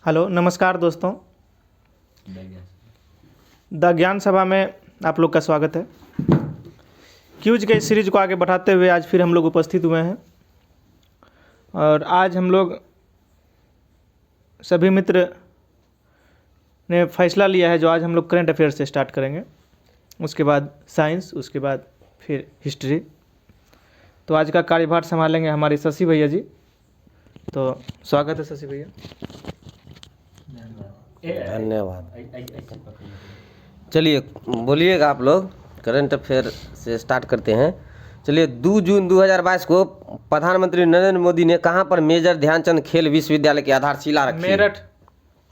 Hello नमस्कार दोस्तों। The ज्ञान सभा में आप लोग का स्वागत है। क्यूज के इस सीरीज को आगे बढ़ाते हुए आज फिर हम लोग उपस्थित हुए हैं और आज हम लोग सभी मित्र ने फैसला लिया है जो आज हम लोग करंट अफेयर से स्टार्ट करेंगे, उसके बाद साइंस, उसके बाद फिर हिस्ट्री। तो आज का कार्यभार संभालेंगे हमारे शशि भैया जी। तो स्वागत है शशि भैया। धन्यवाद। चलिए बोलिएगा आप लोग। करंट अफेयर से स्टार्ट करते हैं। चलिए 2 जून 2022 को प्रधानमंत्री नरेंद्र मोदी ने कहां पर मेजर ध्यानचंद खेल विश्वविद्यालय की आधारशिला रखी?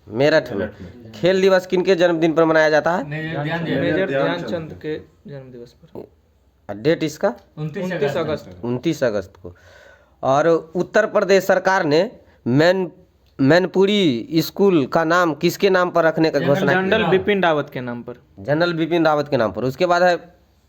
मेरठ में। खेल दिवस किनके जन्मदिन पर मनाया जाता है? मेजर ध्यानचंद के जन्मदिवस पर। डेट इसका 29 अगस्त को। और उत्तर प्रदेश सरकार ने मैनपुरी स्कूल का नाम किसके नाम पर रखने का घोषणा की? जनरल बिपिन रावत के नाम पर। जनरल बिपिन रावत के नाम पर। उसके बाद है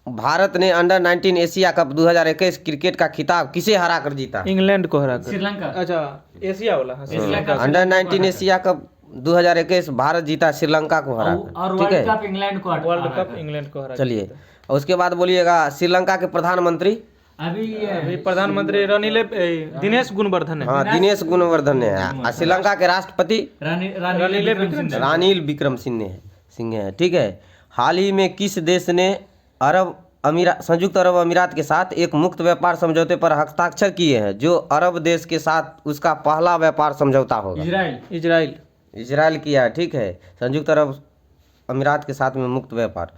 भारत ने अंडर 19 एशिया कप 2021 क्रिकेट का खिताब किसे हरा कर जीता? इंग्लैंड को हरा कर। श्रीलंका। अच्छा, एशिया वाला। हाँ, Sri Lanka. Under 19 Asia cup 2021 Bharat जीता श्रीलंका को हरा और कर। ठीक है, वर्ल्ड कप इंग्लैंड को वर्ल्ड कप इंग्लैंड को हरा। चलिए उसके बाद बोलिएगा श्रीलंका के प्रधानमंत्री। अभी प्रधानमंत्री दिनेश गुणवर्धन है। हाँ, दिनेश गुणवर्धन है। और श्रीलंका के राष्ट्रपति रानिल विक्रम सिंह है। ठीक है। हाल ही में किस देश ने संयुक्त अरब अमीरात के साथ एक मुक्त व्यापार समझौते पर हस्ताक्षर किए हैं, जो अरब देश के साथ उसका पहला व्यापार समझौता होगा? इजराइल किया है। ठीक है, संयुक्त अरब अमीरात के साथ में मुक्त व्यापार।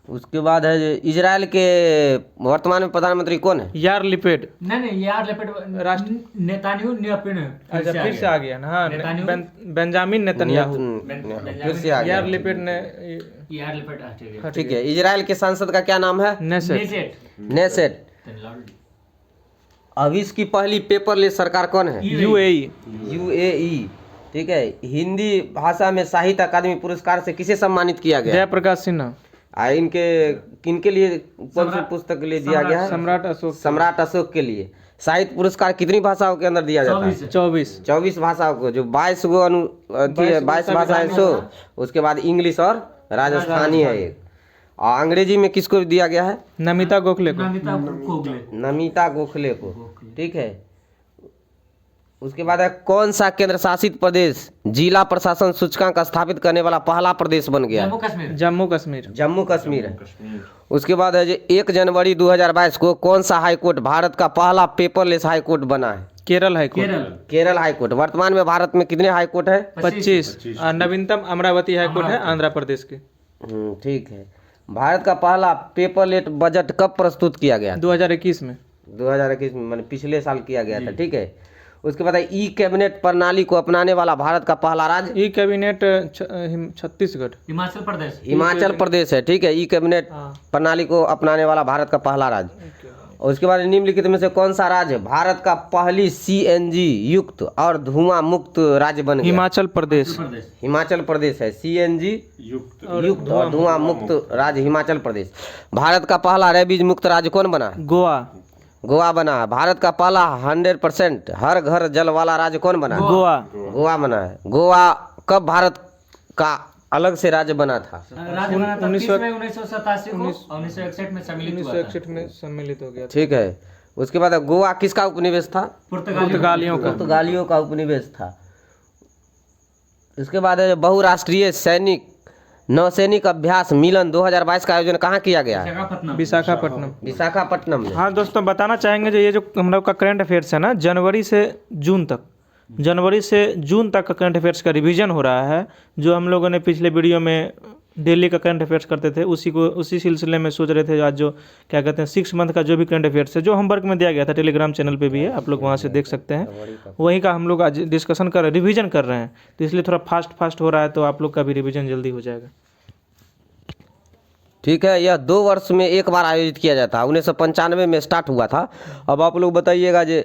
उसके बाद है इजराइल के वर्तमान में प्रधानमंत्री कौन है? यार लिपेड। नहीं यार लिपेड नेतान्याहू अच्छा, फिर से आ गया ना। हाँ, बेंजामिन नेतन्याहू फिर से आ गया। यार लिपेड ने। यार लिपेड। ठीक है। इजराइल के संसद का क्या नाम है? नेसेट। अभी इसकी पहली पेपरलेस सरकार कौन है? यूएई। ठीक है। हिंदी भाषा में साहित्य अकादमी पुरस्कार से किसे सम्मानित किया गया? जयप्रकाश सिन्हा। इनके किनके लिए कौन सी पुस्तक के लिए दिया गया है? सम्राट अशोक के लिए। साहित्य पुरस्कार कितनी भाषाओं के अंदर दिया जाता है? 24 भाषाओं को। जो 22 भाषाएं सो, उसके बाद इंग्लिश और राजस्थानी है एक। और अंग्रेजी में किसको दिया गया है? नमिता गोखले को। ठीक है। उसके बाद है कौन सा केंद्र शासित प्रदेश जिला प्रशासन सूचकांक स्थापित करने वाला पहला प्रदेश बन गया? जम्मू कश्मीर है। उसके बाद है 1 जनवरी 2022 को कौन सा हाईकोर्ट भारत का पहला पेपरलेस हाईकोर्ट बना है? केरल हाईकोर्ट। वर्तमान में भारत में कितने हाईकोर्ट है? 25। और नवीनतम अमरावती हाईकोर्ट है आंध्र प्रदेश के। ठीक है। भारत का पहला पेपरलेस बजट कब प्रस्तुत किया गया? 2021 में। 2021 में, मैंने पिछले साल किया गया था। ठीक है। उसके बाद ई कैबिनेट प्रणाली को अपनाने वाला भारत का पहला राज्य? E cabinet Chhattisgarh. हिमाचल प्रदेश है। ठीक है। ई कैबिनेट प्रणाली को अपनाने वाला भारत का पहला राज्य। और उसके बाद निम्नलिखित में से कौन सा राज्य भारत का पहली सीएनजी युक्त और धुआं मुक्त राज्य बन गया? हिमाचल प्रदेश है। सीएनजी युक्त और धुआं मुक्त राज्य हिमाचल प्रदेश। भारत का पहला रेबीज मुक्त राज्य कौन बना? गोवा बना है। भारत का पहला 100% हर घर जल वाला राज्य कौन बना? गोवा बना है। गोवा कब भारत का अलग से राज्य बना था? 1961 में सम्मिलित हो गया। ठीक है। उसके बाद गोवा किसका उपनिवेश था? पुर्तगालियों का उपनिवेश था। उसके बाद बहुराष्ट्रीय सैनिक नौसैनिक अभ्यास मिलन 2022 का आयोजन कहाँ किया गया? विशाखापट्टनम में। हाँ दोस्तों, बताना चाहेंगे जो ये जो हम लोग का करंट अफेयर्स है ना, जनवरी से जून तक का करंट अफेयर्स का रिवीजन हो रहा है। जो हम लोगों ने पिछले वीडियो में डेली का करंट अफेयर्स करते थे, उसी सिलसिले में सोच रहे थे आज जो क्या कहते हैं 6 मंथ का जो भी करंट अफेयर्स है, जो होमवर्क में दिया गया था, टेलीग्राम चैनल पे भी है, आप लोग वहाँ से देख सकते हैं। वहीं का हम लोग आज डिस्कशन रिवीजन कर रहे हैं। तो इसलिए थोड़ा फास्ट हो रहा है, तो आप लोग का भी रिवीजन जल्दी हो जाएगा। ठीक है। यह 2 वर्ष में एक बार आयोजित किया जाता है। 1995 में स्टार्ट हुआ था। अब आप लोग बताइएगा जो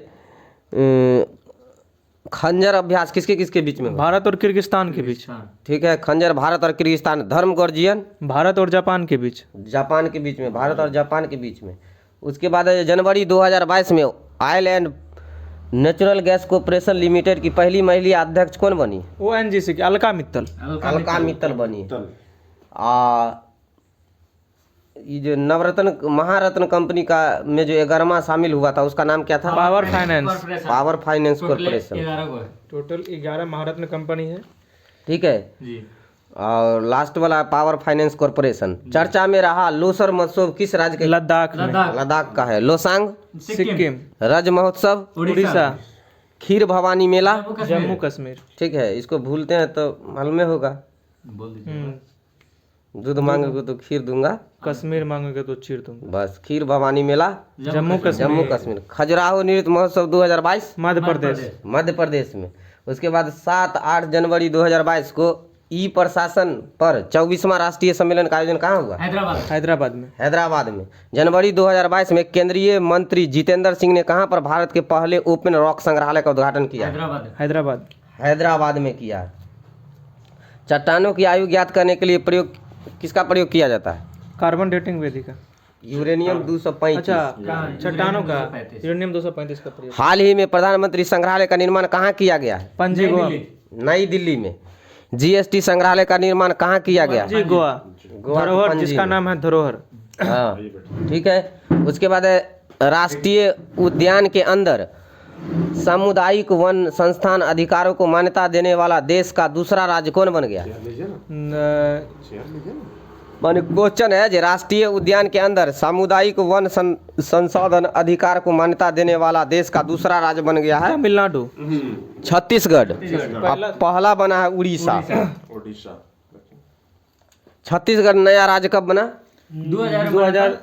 खंजर अभ्यास किसके बीच में? भारत और किर्गिस्तान के बीच। ठीक है। खंजर भारत और किर्गिस्तान। धर्म गर्जियन भारत और जापान के बीच। भारत और जापान के बीच में। उसके बाद जनवरी 2022 में oil and natural gas corporation limited की पहली महिला अध्यक्ष कौन बनी? ONGC की अलका मित्तल। अलका मित्तल बनी। ये जो नवरत्न महारत्न कंपनी का में जो 11वां शामिल हुआ था उसका नाम क्या था? Power finance. Power finance corporation. 11 को है टोटल 11 महारत्न कंपनी है। ठीक है। जी। और लास्ट वाला पावर फाइनेंस कॉर्पोरेशन। चर्चा में रहा लोसर महोत्सव किस राज्य के? लद्दाख में। लद्दाख का है। लोसांग सिक्किम। रज महोत्सव उड़ीसा। खीर भवानी मेला जम्मू कश्मीर। ठीक है। इसको भूलते हैं तो मालूम होगा। बोल दीजिए। दूध मांगोगे तो खीर दूंगा, कश्मीर मांगोगे तो चीर दूंगा। बस। खीर भवानी मेला जम्मू कश्मीर। खजुराहो नृत्य महोत्सव 2022 मध्य प्रदेश। मध्य प्रदेश में। उसके बाद 7-8 जनवरी 2022 को ई प्रशासन पर 24वां राष्ट्रीय सम्मेलन का आयोजन कहाँ हुआ? हैदराबाद में। हैदराबाद में। जनवरी 2022 में केंद्रीय मंत्री जितेंद्र सिंह ने कहाँ पर भारत के पहले ओपन रॉक संग्रहालय का उद्घाटन किया? हैदराबाद में किया। चट्टानों की आयु ज्ञात करने के लिए किसका प्रयोग किया जाता है? कार्बन डेटिंग विधि का। यूरेनियम 235। अच्छा, चट्टानों का यूरेनियम 235 का प्रयोग। हाल ही में प्रधानमंत्री संग्रहालय का निर्माण कहाँ किया गया है? पणजी गोवा। नई दिल्ली में। जीएसटी संग्रहालय का निर्माण कहाँ किया गया? पणजी गोवा। धरोहर जिसका नाम है धरोहर। हाँ ठीक है। उसके बाद राष्ट्रीय उद्यान के अंदर सामुदायिक वन संस्थान अधिकारों को मान्यता देने वाला देश का दूसरा राज्य कौन बन गया? माने क्वेश्चन है जो राष्ट्रीय उद्यान के अंदर सामुदायिक वन संसाधन अधिकार को मान्यता देने वाला देश का दूसरा राज्य बन गया है तमिलनाडु। छत्तीसगढ़। पहला बना है उड़ीसा। छत्तीसगढ़ नया राज्य कब बना? 2000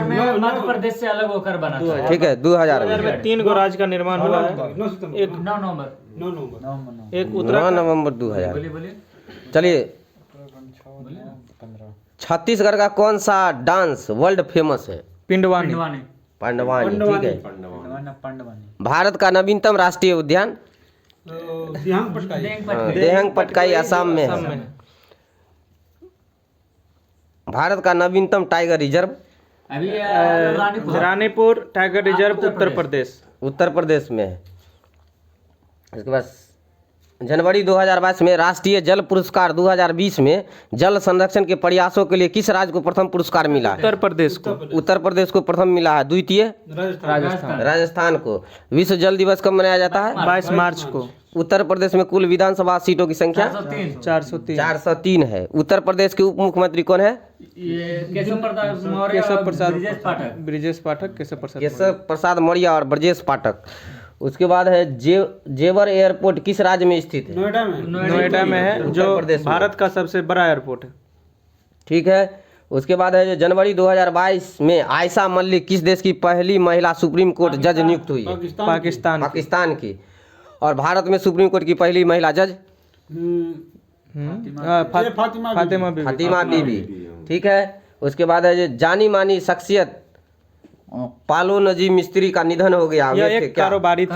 में मध्य प्रदेश से अलग होकर बना था। ठीक है। 2000 में 3 गो राज्य का निर्माण हुआ है। एक 9 नवंबर। एक 9 नवंबर 2000। बोलिए। चलिए, छत्तीसगढ़ का कौन सा डांस वर्ल्ड फेमस है? पिंडवानी। पांडवानी। ठीक है। भारत का नवीनतम राष्ट्रीय उद्यान देहंग पटकाई असम में है। भारत का नवीनतम टाइगर रिजर्व अभी रानीपुर टाइगर रिजर्व उत्तर प्रदेश में है। इसके बाद जनवरी 2022 में राष्ट्रीय जल पुरस्कार 2020 में जल संरक्षण के प्रयासों के लिए किस राज्य को प्रथम पुरस्कार मिला है? उत्तर प्रदेश को प्रथम मिला है। द्वितीय राजस्थान को। विश्व जल दिवस कब मनाया जाता है? 22 मार्च को। उत्तर प्रदेश में कुल विधानसभा सीटों की संख्या 403 है। उत्तर प्रदेश के उप मुख्यमंत्री कौन है? केशव प्रसाद मौर्य और ब्रजेश पाठक। उसके बाद है जेवर एयरपोर्ट किस राज्य में स्थित है? नोएडा में है, जो भारत का सबसे बड़ा एयरपोर्ट है। ठीक है। उसके बाद है जनवरी 2022 में आयशा मलिक किस देश की पहली महिला सुप्रीम कोर्ट जज नियुक्त हुई है? पाकिस्तान की। और भारत में सुप्रीम कोर्ट की पहली महिला जज फातिमा बीबी। ठीक है। उसके बाद है जानी मानी शख्सियत पालो नजी मिस्त्री का निधन हो गया। ये एक कारोबारी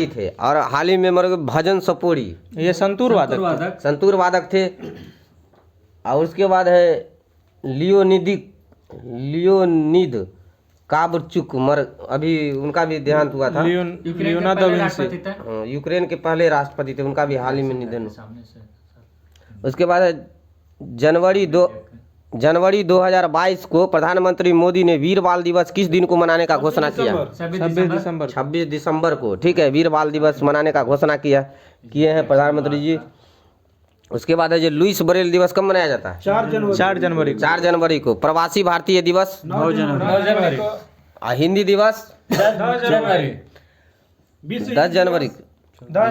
थे और हाल ही में मर गए भजन सपोरी। ये संतूर वादक थे। और उसके बाद है लियोनिद काबरचुक अभी उनका भी देहांत हुआ था। यूक्रेन के पहले राष्ट्रपति थे, उनका भी हाल ही में निधन। उसके बाद है जनवरी 2022 को प्रधानमंत्री मोदी ने वीर बाल दिवस किस दिन को मनाने का घोषणा किया? 26 दिसंबर को। ठीक है। वीर बाल दिवस मनाने का घोषणा किए हैं प्रधानमंत्री जी। उसके बाद है जो लुइस ब्रेल दिवस कब मनाया जाता है? 4 जनवरी को। प्रवासी भारतीय दिवस 9 जनवरी। हिंदी दिवस 10 जनवरी। 10 जनवरी। 10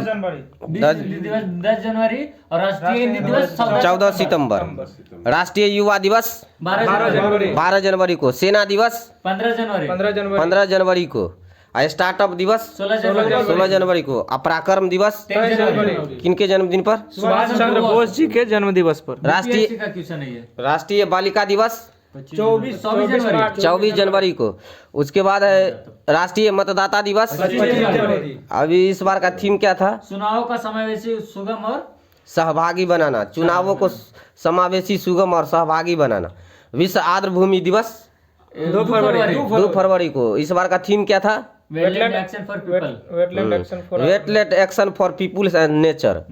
जनवरी और राष्ट्रीय हिंदी दिवस 14 सितंबर। राष्ट्रीय युवा दिवस 12 जनवरी को। सेना दिवस 15 जनवरी को। स्टार्टअप दिवस 16 जनवरी को। अपराक्रम दिवस किनके जन्मदिन पर? सुभाष चंद्र बोस जी के जन्म दिवस पर। राष्ट्रीय बालिका दिवस 24 जनवरी को। उसके बाद है राष्ट्रीय मतदाता दिवस। अभी इस बार का थीम क्या था? चुनाव का समावेशी सुगम और सहभागी बनाना। चुनावों को समावेशी सुगम और सहभागी बनाना। विश्व आर्द्र भूमि दिवस 2 फरवरी को। इस बार का थीम क्या था? Wetland action for people. Wetland action for wetland action for peoples and nature.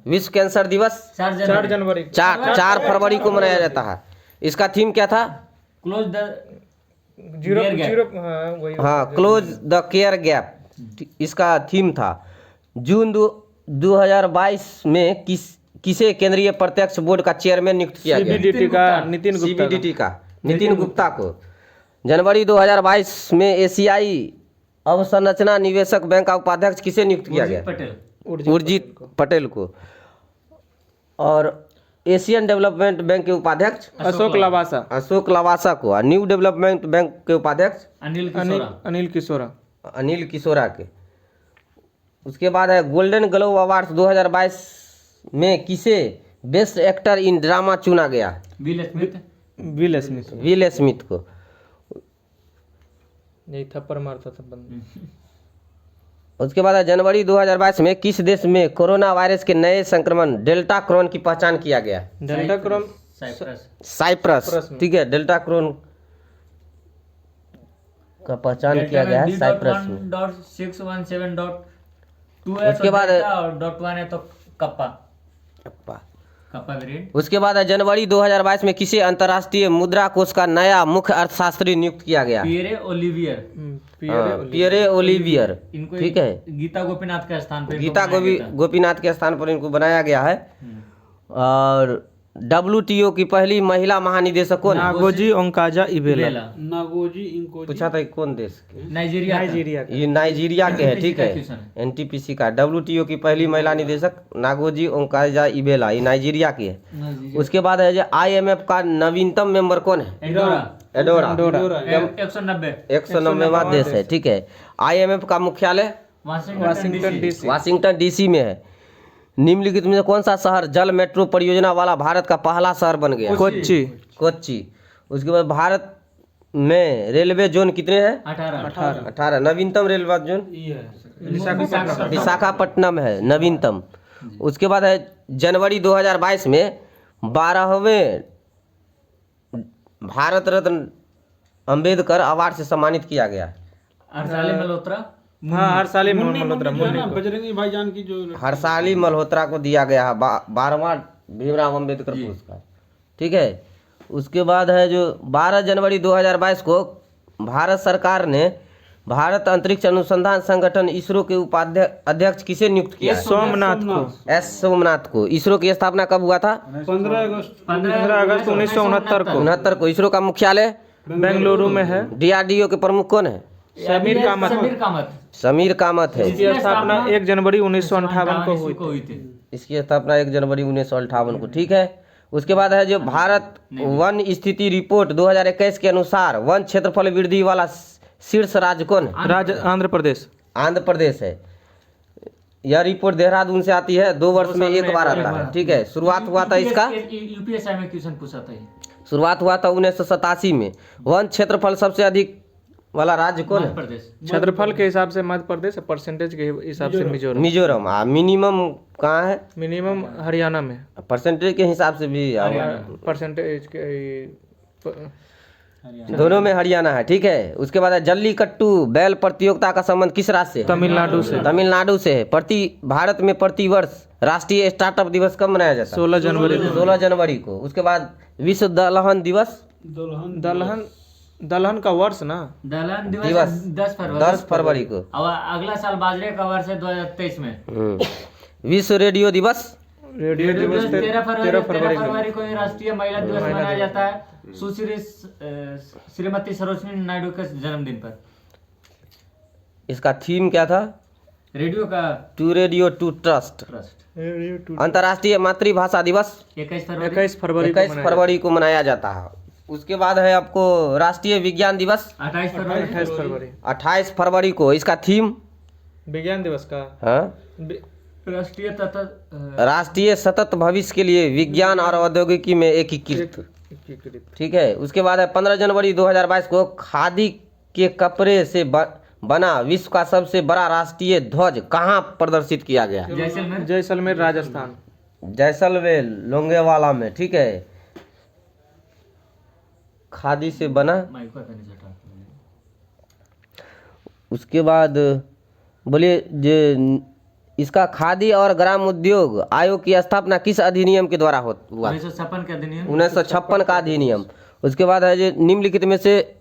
विश्व कैंसर दिवस 4 जनवरी 4 फरवरी को मनाया जाता है। इसका थीम क्या था? क्लोज द 0 हाँ वही हाँ, क्लोज द केयर गैप इसका थीम था। जून 2022 में किसे केंद्रीय प्रत्यक्ष बोर्ड का चेयरमैन नियुक्त किया गया? CBDT का नितिन गुप्ता का। CBDT का नितिन गुप्ता को। जनवरी 2022 में एशियाई अवसंरचना निवेशक बैंक का उपाध्यक्ष किसे नियुक्त किया गया? पटेल। उर्जित पटेल को। और एशियन डेवलपमेंट बैंक के उपाध्यक्ष अशोक लवासा को। और न्यू डेवलपमेंट बैंक के उपाध्यक्ष अनिल किशोरा के। उसके बाद है गोल्डन ग्लोब अवार्ड्स 2022 में किसे बेस्ट एक्टर इन ड्रामा चुना गया? विल स्मिथ को। यही थप्पड़ मारता था बंद। उसके बाद है जनवरी 2022 में किस देश में कोरोना वायरस के नए संक्रमण डेल्टा क्रोन की पहचान किया गया? Deltacron Cyprus. ठीक है, डेल्टा क्रोन का पहचान किया गया है साइप्रस में। उसके बाद .1 है तो कप्पा वेरिएंट। उसके बाद है जनवरी 2022 में किसे अंतर्राष्ट्रीय मुद्रा कोष का नया मुख्य अर्थशास्त्री नियुक्त किया गया? Pierre Olivier. इनको ठीक है, गीता गोपीनाथ के स्थान पर गोपीनाथ के स्थान पर इनको बनाया गया है। और WTO की पहली महिला महानिदेशक कौन है? नागोजी ओंकाजा इबेला। पूछा था कौन देश के? नाइजीरिया। ये नाइजीरिया के है। ठीक है, NTPC का। WTO की पहली महिला निदेशक नागोजी ओंकाजा इबेला, ये नाइजीरिया की है। उसके बाद है जो IMF का नवीनतम मेंबर कौन है? एडोरा 190वां देश है। ठीक है, IMF का मुख्यालय वाशिंगटन DC में है। निम्नलिखित में से कौन सा शहर जल मेट्रो परियोजना वाला भारत का पहला शहर बन गया? कोच्चि। उसके बाद भारत में रेलवे जोन कितने हैं? 18। नवीनतम रेलवे जोन विशाखापट्टनम है नवीनतम। उसके बाद है जनवरी 2022 में 12वें भारत रत्न अंबेडकर अवार्ड से सम्मानित किया गया। हर्षाली मल्होत्रा बजरंगी भाईजान की जो हर्षाली मल्होत्रा को दिया गया है 12वां भीमराव अंबेडकर पुरस्कार। ठीक है, उसके बाद है जो 12 जनवरी 2022 को भारत सरकार ने भारत अंतरिक्ष अनुसंधान संगठन इसरो के उपाध्यक्ष किसे नियुक्त किया? सोमनाथ को। इसरो की स्थापना कब हुआ था? 15 अगस्त 1969 को। इसरो का मुख्यालय बेंगलुरु में है। DRDO के प्रमुख कौन है? समीर कामत है। इसकी स्थापना 1 जनवरी 1958 को हुई थी। इसकी स्थापना 1 जनवरी 1958 को। ठीक है, उसके बाद है जो भारत वन स्थिति रिपोर्ट 2021 के अनुसार वन क्षेत्रफल वृद्धि वाला शीर्ष राज्य कौन है? आंध्र प्रदेश है। यह रिपोर्ट देहरादून से आती है, 2 वर्ष में एक बार आता है। ठीक है, शुरुआत हुआ था इसका यूपीएससी में क्वेश्चन पूछा था। शुरुआत हुआ था 1987 में। वन क्षेत्रफल सबसे अधिक वाला राज्य कौन है? क्षेत्रफल के हिसाब से मध्य प्रदेश, परसेंटेज के हिसाब से मिजोरम। मिनिमम कहाँ है? मिनिमम हरियाणा में। परसेंटेज के हिसाब से भी परसेंटेज के दोनों में हरियाणा है। ठीक है, उसके बाद जल्लीकट्टू बैल प्रतियोगिता का संबंध किस राज्य से? तमिलनाडु से है। भारत में प्रति वर्ष राष्ट्रीय स्टार्टअप दिवस कब मनाया जाता है? 16 जनवरी को। उसके बाद विश्व दलहन दिवस। दलहन का वर्ष ना? दलहन दिवस 10 फरवरी को। और अगला साल बाजरे का वर्ष है 2023 में। विश्व रेडियो दिवस 13 फरवरी को राष्ट्रीय महिला दिवस मनाया जाता है, सुश्री श्रीमती सरोजिनी नायडू के जन्मदिन पर। इसका थीम क्या था? रेडियो का टू रेडियो टू ट्रस्ट। अंतर्राष्ट्रीय मातृभाषा दिवस 21 फरवरी को मनाया जाता है। उसके बाद है आपको राष्ट्रीय विज्ञान दिवस 28 फरवरी को। इसका थीम विज्ञान दिवस का राष्ट्रीय सतत भविष्य के लिए विज्ञान और औद्योगिकी में एकीकृत। ठीक है, उसके बाद है 15 जनवरी 2022 को खादी के कपड़े से बना विश्व का सबसे बड़ा राष्ट्रीय ध्वज कहाँ प्रदर्शित किया गया? जैसलमेर राजस्थान। जैसलमेर लोंगेवाला में। ठीक है, खादी से बना उसके बाद बोलिए जो इसका खादी और ग्राम उद्योग आयोग की स्थापना किस अधिनियम के द्वारा हुआ? 1956 के अधिनियम 1956 का अधिनियम। उसके बाद है जो निम्नलिखित में से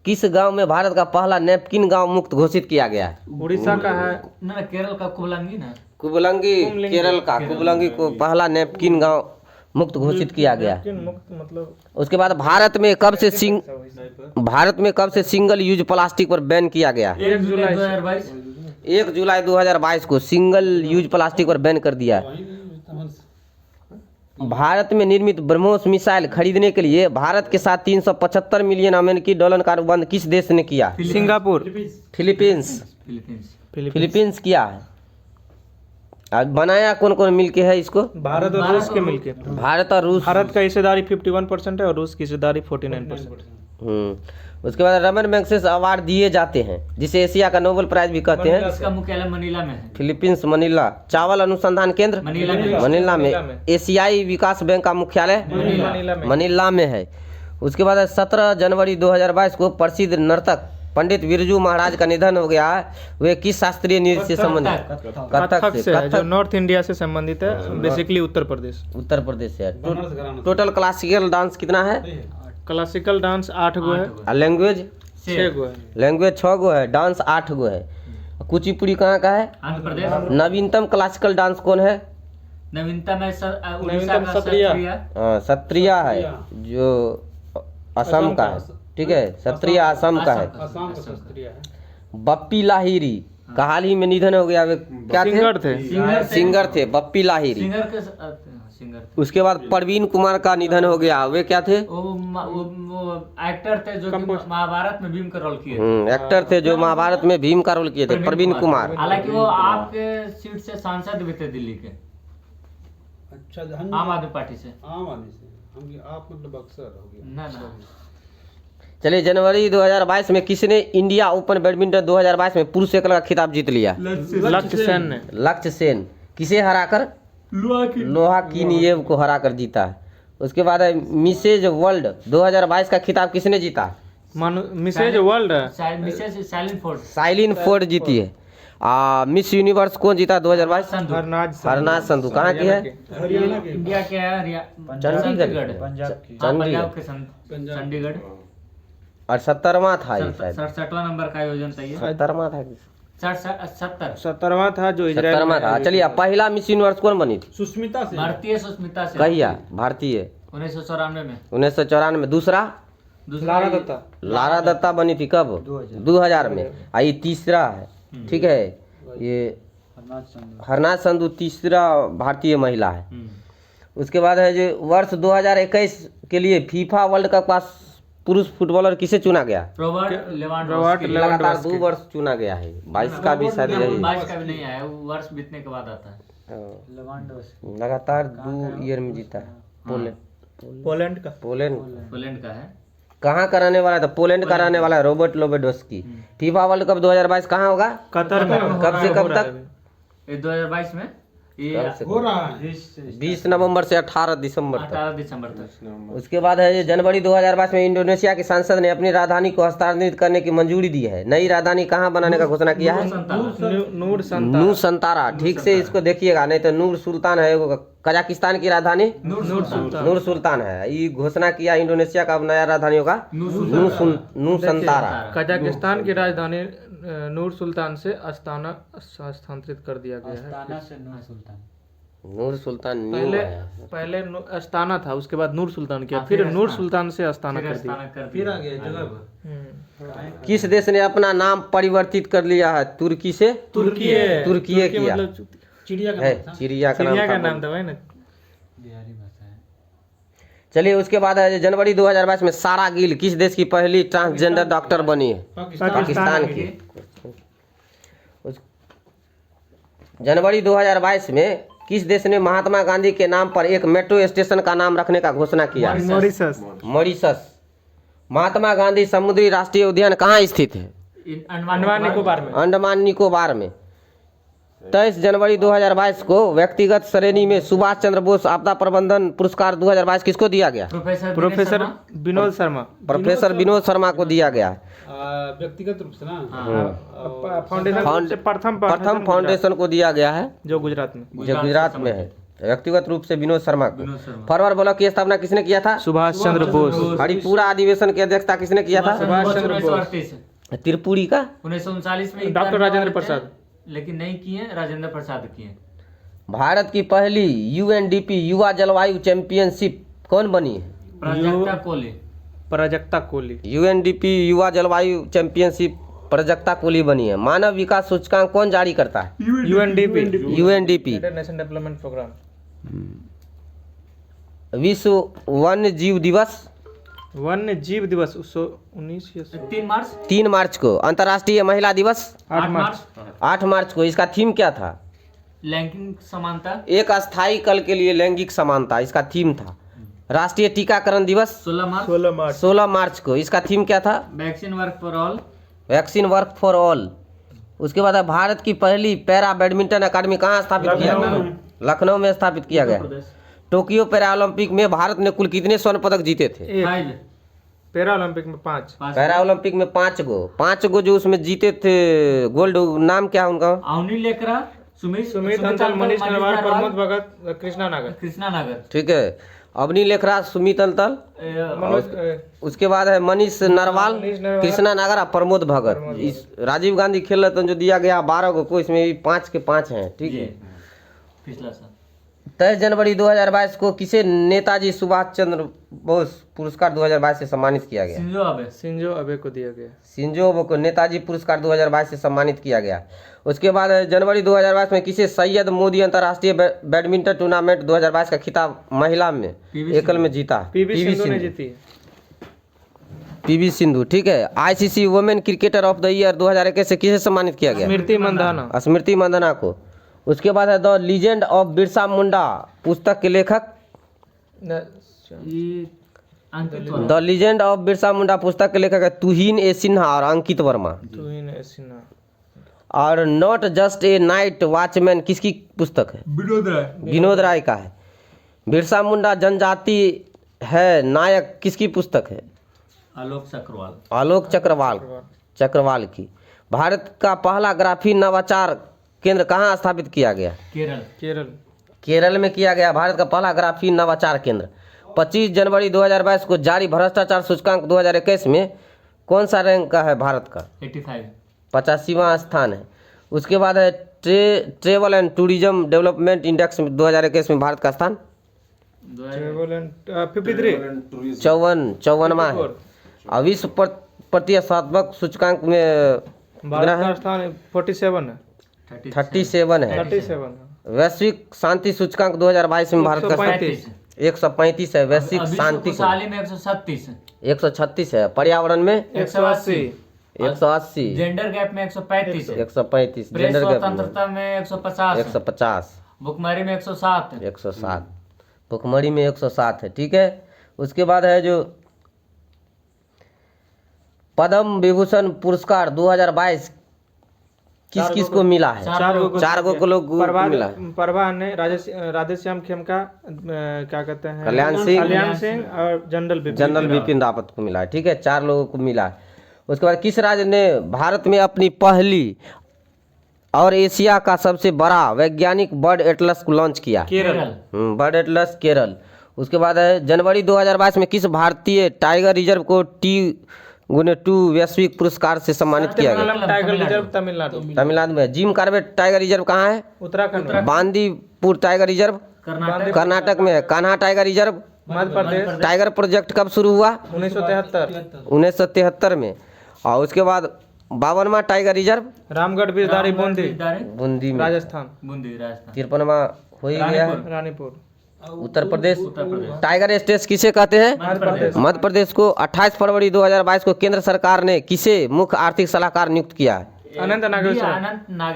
किस गांव में भारत का पहला नैपकिन गांव मुक्त घोषित किया गया है? उड़ीसा का है, ना केरल का कुबलंगी ना कुबलंगी, केरल का कुबलंगी को पहला नैपकिन गांव मुक्त घोषित किया गया है। मुक्त मतलब उसके बाद भारत में कब से सिंगल यूज प्लास्टिक पर बैन किया गया है? 1 जुलाई 2022 1 जुलाई 2022 को सिंगल यूज प्लास्टिक पर बैन कर दिया है। भारत में निर्मित ब्रह्मोस मिसाइल खरीदने के लिए भारत के साथ 375 मिलियन अमेरिकी डॉलर का अनुबंध किस देश ने किया? सिंगापुर, फिलीपींस किया है। और बनाया कौन कौन मिलके है इसको? भारत और रूस के मिलके। भारत और रूस। भारत का हिस्सेदारी 51% है और रूस की हिस्सेदारी 49%। उसके बाद रमन मैग्सेसे अवार्ड दिए जाते हैं जिसे एशिया का नोबेल प्राइज भी कहते हैं। इसका मुख्यालय मनीला में है। Philippines Manila. चावल अनुसंधान केंद्र मनीला में। एशियाई विकास बैंक का मुख्यालय मनीला में है। उसके बाद 17 जनवरी 2022 को प्रसिद्ध नर्तक पंडित बिरजू महाराज का निधन हो गया है। वे किस शास्त्रीय नृत्य से संबंधित? कथक से है, जो नॉर्थ इंडिया से संबंधित है, बेसिकली उत्तर प्रदेश से है। टोटल क्लासिकल डांस कितना है? क्लासिकल डांस 8 गो है, और लैंग्वेज 6 गो है। लैंग्वेज 6 गो है, डांस 8 गो है। कुचिपुड़ी कहाँ का है? आंध्र प्रदेश। नवीनतम क्लासिकल डांस कौन है? नवीनतम उड़ीसा का सत्रिय है जो असम का है। ठीक है, सत्रिय असम का है। बप्पी लाहिरी का हाल ही में निधन हो गया। वे क्या थे? सिंगर थे बप्पी लाहिरी। सिंगर। उसके बाद प्रवीण कुमार का निधन हो गया। वे क्या थे? वो एक्टर थे जो कि महाभारत में भीम का रोल किए थे। एक्टर थे जो महाभारत में भीम का रोल किए थे, प्रवीण कुमार। हालांकि वो आपके सीट से सांसद भी थे दिल्ली के, अच्छा, आम आदमी पार्टी से। आम आदमी से हम आप मतलब अक्सर हो गया ना चलिए, जनवरी 2022 में किसने इंडिया ओपन बैडमिंटन 2022 में पुरुष एकल का खिताब जीत लिया? लक्ष्य सेन ने। लक्ष्य सेन किसे हराकर? लोहा किनियेव को हराकर जीता है। उसके बाद है मिसेज वर्ल्ड 2022 का खिताब किसने जीता? मिसेज वर्ल्ड साइलिन फोर्ड जीती है। मिस यूनिवर्स कौन जीता 2022? हरनाज संधू। कहाँ की है? इंडिया के है चंडीगढ़। चंडीगढ़। और 70वां था ये शायद। 67वां नंबर का आयोजन था ये। 70वां था। 70वां था जो इजराइल 70वां था। चलिए, पहला मिस यूनिवर्स कौन बनी थी? सुष्मिता से। भारतीय सुष्मिता से। कहिया? भारतीय 1994 में। 1994 में। दूसरा लारा दत्ता बनी थी कब? 2000 में। ये तीसरा है। ठीक है, ये हरनाज संधू तीसरा भारतीय महिला है। उसके बाद है जो वर्ष 2021 के लिए फीफा वर्ल्ड कप का पुरुष फुटबॉलर किसे चुना गया? Robert Lewandowski. लगातार 2 वर्ष चुना गया है। 22 का भी शायद यही। 22 का भी नहीं आया, वो वर्ष बीतने के बाद आता है। लगातार 2 ईयर में जीता है। पोलैंड पोलैंड का है। कहाँ कराने वाला था? पोलैंड कराने वाला है, Robert Lewandowski. FIFA world cup 2022 कहाँ होगा? कतर में। कब से कब तक? ये 2022 में ये हो रहा है 20 नवंबर से 18 दिसंबर तक। 18 दिसंबर तक। उसके बाद है जनवरी 2022 में इंडोनेशिया की संसद ने अपनी राजधानी को हस्तांतरित करने की मंजूरी दी है। नई राजधानी कहाँ बनाने का घोषणा किया है? नूर संतारा। ठीक से इसको देखिएगा, नहीं तो नूर सुल्तान है कजाकिस्तान की राजधानी। नूर सुल्तान है। ये घोषणा किया इंडोनेशिया का नया राजधानी होगा नूर संतारा। कजाकिस्तान की राजधानी नूर सुल्तान से अस्ताना स्थानांतरित कर दिया गया है। नूर सुल्तान पहले अस्ताना था, उसके बाद नूर सुल्तान किया, फिर नूर सुल्तान से अस्ताना कर दिया। फिर आ गया जगह। किस देश ने अपना नाम परिवर्तित कर लिया है? तुर्की से। तुर्की किया चिड़िया है। चिड़िया का नाम था वही ना। चलिए, उसके बाद है जनवरी 2022 में सारा गिल किस देश की पहली ट्रांसजेंडर डॉक्टर बनी है? पाकिस्तान की। जनवरी 2022 में किस देश ने महात्मा गांधी के नाम पर एक मेट्रो स्टेशन का नाम रखने का घोषणा किया? मॉरिशस। महात्मा गांधी समुद्री राष्ट्रीय उद्यान कहाँ स्थित है? अंडमान निकोबार में। अंडमान निकोबार में। 23 जनवरी 2022 को व्यक्तिगत श्रेणी में सुभाष चंद्र बोस आपदा प्रबंधन पुरस्कार 2022 किसको दिया गया? प्रोफेसर विनोद शर्मा प्रोफेसर विनोद शर्मा को दिया गया है। व्यक्तिगत रूप से ना फाउंडेशन से प्रथम फाउंडेशन को दिया गया है जो गुजरात में जो गुजरात में है, व्यक्तिगत रूप से विनोद शर्मा को। फॉरवर्ड ब्लॉक की स्थापना किसने किया था? सुभाष चंद्र बोस। हरिपुरा अधिवेशन की अध्यक्षता किसने किया था? सुभाष चंद्र बोस। 1938 त्रिपुरी का 1939 में डॉक्टर राजेंद्र प्रसाद। लेकिन नहीं किए, राजेंद्र प्रसाद किए। भारत की पहली यूएनडीपी युवा जलवायु चैंपियनशिप कौन बनी है? प्राजक्ता कोली। प्राजक्ता कोहली। यूएनडीपी युवा जलवायु चैंपियनशिप प्राजक्ता कोहली बनी है। मानव विकास सूचकांक कौन जारी करता है? UNDP UNDP. National development programme. विश्व वन्य जीव दिवस वन्य जीव दिवस 19 या 3 मार्च 3 मार्च को। अंतर्राष्ट्रीय महिला दिवस 8 मार्च। 8 मार्च को। इसका थीम क्या था? लैंगिक समानता। एक अस्थायी कल के लिए लैंगिक समानता इसका थीम था। राष्ट्रीय टीकाकरण दिवस 16 मार्च 16 मार्च को। इसका थीम क्या था? Vaccine work for all. Vaccine work for all. उसके बाद है भारत की पहली पैरा बैडमिंटन अकादमी कहाँ स्थापित किया गया? लखनऊ में स्थापित किया गया। टोक्यो पैरा ओलंपिक में भारत ने कुल कितने स्वर्ण पदक जीते थे? 5 पैरा ओलंपिक में 5। पैरा ओलंपिक में 5 गो जो उसमें जीते थे गोल्ड, नाम क्या है उनका? अवनी लेकरा, सुमित अंचल, मनीष नरवाल, प्रमोद भगत, कृष्णा नागर। ठीक है। अवनी लेखरा, सुमित अंतल, उसके बाद है मनीष नरवाल, कृष्णा नागर और प्रमोद भगत। इस राजीव गांधी खेल रत्न जो दिया गया 12 को, इसमें भी 5 के 5 हैं। ठीक है। पिछला साल 23 जनवरी 2022 को किसे नेताजी सुभाष चंद्र बोस पुरस्कार 2022 से सम्मानित किया गया? शिंजो अबे को दिया गया। शिंजो अबे को नेताजी पुरस्कार 2022 से सम्मानित किया गया। उसके बाद जनवरी 2022 में किसे सैयद मोदी अंतर्राष्ट्रीय बैडमिंटन टूर्नामेंट 2022 का खिताब महिला में एकल में जीता? पीवी सिंधु ने जीती। पीवी सिंधु। ठीक है। ICC women cricketer of the year 2021 से किसे सम्मानित किया गया? स्मृति मंदाना। स्मृति मंदाना को। उसके बाद है the legend of Birsa Munda पुस्तक के लेखक? The legend of Birsa Munda पुस्तक के लेखक है तुहिन ए सिन्हा और अंकित वर्मा। और not just a night watchman किसकी पुस्तक है? विनोद राय का है। बिरसा मुंडा जनजाति है नायक किसकी पुस्तक है? आलोक चक्रवाल की। भारत का पहला ग्राफीन नवाचार केंद्र कहाँ स्थापित किया गया? केरल में किया गया भारत का पहला ग्राफीन नवाचार केंद्र। 25 जनवरी 2022 को जारी भ्रष्टाचार सूचकांक 2021 में कौन सा रैंक का है भारत का? 85वां स्थान है। उसके बाद है travel and tourism development index 2021 में भारत का स्थान 54वां है। और विश्व प्रतिस्पर्धात्मक सूचकांक में भारत का स्थान 47 है। 37 है। वैश्विक शांति सूचकांक 2022 में भारत का 135 है। वैश्विक शांति में 136 है। पर्यावरण में 180। जेंडर गैप में 135 है। 135। प्रेस स्वतंत्रता में 150। भुखमरी में 107 107। भुखमरी में 107 है। ठीक है। उसके बाद है जो पद्म विभूषण पुरस्कार 2022 किस को मिला है? 4 को लोग मिला है। परवा ने राधेश्याम खेमका, क्या कहते हैं, कल्याण सिंह और जनरल बिपिन रावत को मिला है। ठीक है। 4 लोगों को मिला है। उसके बाद किस राज्य ने भारत में अपनी पहली और एशिया का सबसे बड़ा वैज्ञानिक बर्ड एटलस को लॉन्च किया? केरल। Bird atlas Kerala. उसके बाद है जनवरी 2022 में किस भारतीय टाइगर रिजर्व को T*2 वैश्विक पुरस्कार से सम्मानित किया गया? टाइगर रिजर्व तमिलनाडु में। जिम कार्बेट टाइगर रिजर्व कहाँ है? उत्तराखंड। बांदीपुर टाइगर रिजर्व कर्नाटक में है। Kanha tiger reserve Madhya Pradesh. Tiger project कब शुरू हुआ? 1973 में। और उसके बाद 52वां टाइगर रिजर्व रामगढ़ बिरदारी बूंदी में राजस्थान। 53वां हो ही गया है रानीपुर उत्तर प्रदेश। टाइगर स्टेट किसे कहते हैं? मध्य प्रदेश को। 28 फरवरी 2022 को केंद्र सरकार ने किसे मुख्य आर्थिक सलाहकार नियुक्त किया है?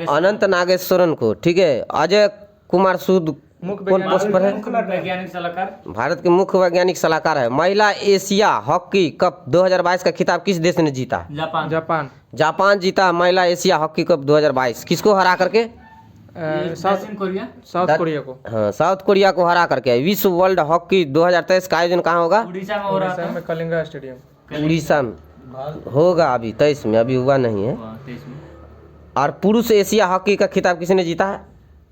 अनंत नागेश्वरन को। ठीक है। अजय कुमार सूद कौन पोस्ट पर है? वैज्ञानिक सलाहकार। भारत के मुख्य वैज्ञानिक सलाहकार है। महिला एशिया हॉकी कप 2022 का खिताब किस देश ने जीता? जापान। जापान जीता महिला एशिया हॉकी कप 2022 किसको हरा करके? दक्षिण कोरिया, साउथ कोरिया को। हाँ, साउथ कोरिया को हरा करके। विश्व वर्ल्ड हॉकी 2023 का आयोजन कहाँ होगा? उड़ीसा में हो रहा था। में कलिंगा स्टेडियम। उड़ीसा में होगा अभी 23 में, अभी हुआ नहीं है। 23 में। और पुरुष एशिया हॉकी का खिताब किसने जीता है?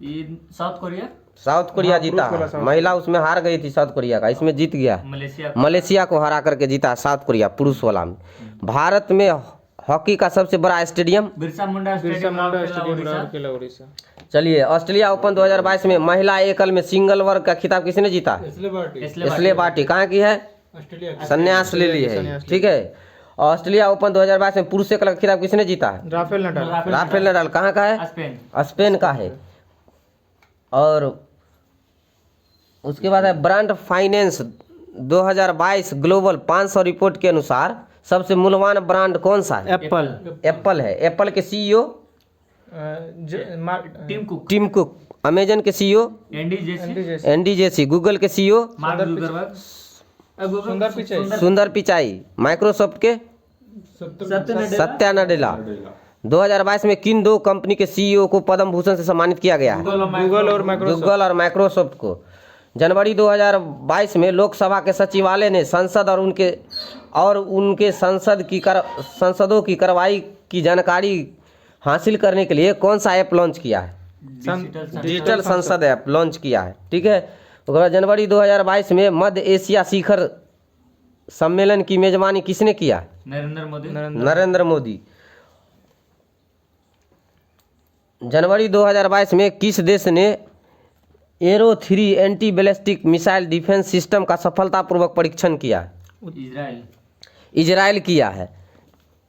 ये साउथ कोरिया, साउथ कोरिया जीता है। महिला उसमें हार गई थी साउथ कोरिया का, इसमें जीत गया। मलेशिया को हरा करके जीता है साउथ कोरिया पुरुष वाला में। भारत में हॉकी का सबसे बड़ा स्टेडियम? बिरसा मुंडा स्टेडियम, राउरकेला, उड़ीसा। चलिए, ऑस्ट्रेलिया ओपन 2022 में महिला एकल में सिंगल वर्ग का खिताब किसने जीता? इसले बाटी। कहाँ की है? संन्यास ले ली है, ठीक है। ऑस्ट्रेलिया ओपन 2022 में पुरुष एकल का खिताब किसने जीता है? Rafael Nadal. Rafael Nadal. कहाँ का है? स्पेन। स्पेन का है। और उसके बाद है ब्रांड फाइनेंस 2022 ग्लोबल 500 रिपोर्ट के अनुसार सबसे मूल्यवान ब्रांड कौन सा है? एप्पल है। एप्पल के सीईओ टिम कुक। अमेजन के सीईओ एंडी जेसी। गूगल के सीईओ सुंदर पिचाई। माइक्रोसॉफ्ट के सत्या नडेला। 2022 में किन दो कंपनी के सीईओ को पद्म भूषण से सम्मानित किया गया है? गूगल और माइक्रोसॉफ्ट को। जनवरी 2022 में लोकसभा के सचिवालय ने संसद और उनके संसदों की कार्रवाई की जानकारी हासिल करने के लिए कौन सा ऐप लॉन्च किया है? डिजिटल संसद ऐप लॉन्च किया है, ठीक है। जनवरी 2022 में मध्य एशिया शिखर सम्मेलन की मेजबानी किसने किया? नरेंद्र मोदी। जनवरी 2022 में किस देश ने arrow 3 anti ballistic missile defence system का सफलतापूर्वक परीक्षण किया? इजराइल किया है।